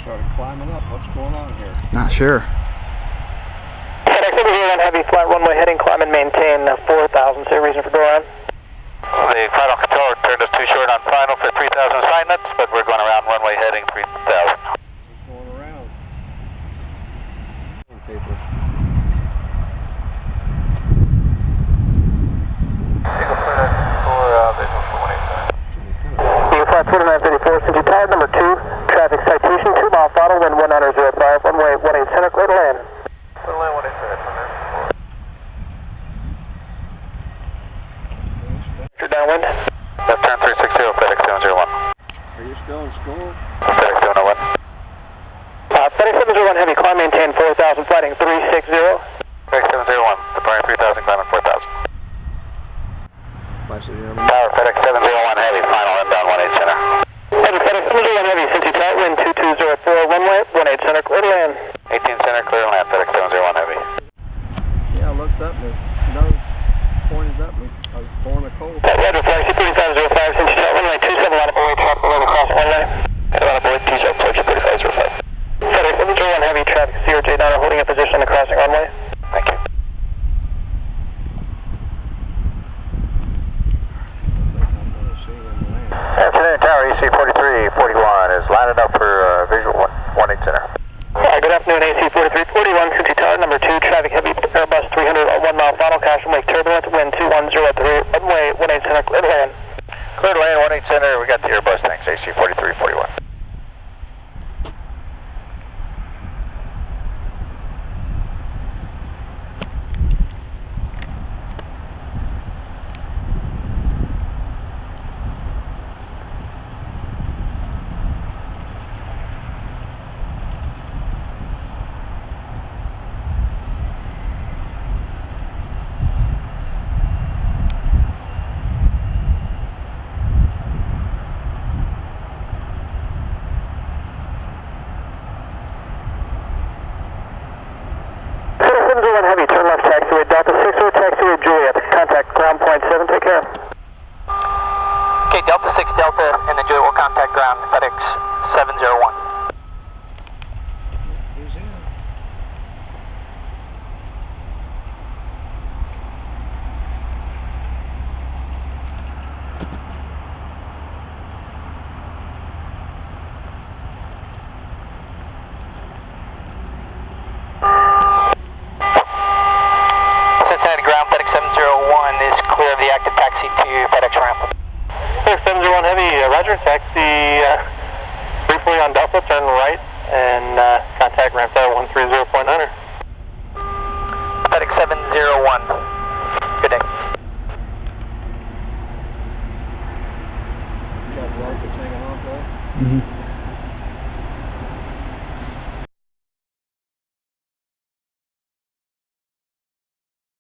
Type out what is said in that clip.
started climbing up. What's going on here? Not sure. FedEx Airbus heavy flat runway heading, climb and maintain 4,000. Is there a reason for go around? The final controller turned us too short on final for 3,000 assignments, but we're going around runway heading 3,000. What's going around? Paper. Flight 2934, Cincy Tower, number 2, traffic citation, 2 mile throttle, wind 1905, runway 18 center, clear to land. Clear to land, 18 center. You're downwind. Left turn 360, FedEx 701. Are you still in school? FedEx 701. FedEx 701 heavy, climb maintain 4,000, flighting 360. FedEx 701, departing 3,000, climbing 4,000. Tower, FedEx 701 heavy, final inbound 18 center. Roger, FedEx 701 heavy, Cincy Tower, wind 2204, runway 18 center, clear to land. 18 center, clear to land, FedEx 701 heavy. Yeah, I looked up and his nose pointed up and I was blowing a cold. Roger, FedEx 3505, Cincy Tower, runway 27, line up away, traffic line across runway. And line up away, TJ, approach 3505. FedEx 701 heavy, traffic CRJ Downer, holding a position on the crossing runway. Thank you. Afternoon, Tower, EC4341 is lining up for visual 18 center. Good afternoon, AC4341, Cincy Tower, number 2, traffic heavy, Airbus 300, 1 mile final, caution wake turbulent, wind 2103, runway 18 center, clear to land. Clear to land, 18 center, we got the Airbus, thanks, AC4341. Heavy, turn left taxiway, Delta 6 or taxiway Juliet, contact ground point 7, take care. Okay, Delta 6 Delta and the Juliet will contact ground, FedEx 701. Taxi briefly on Delta, turn right and contact ramp tower 130.9.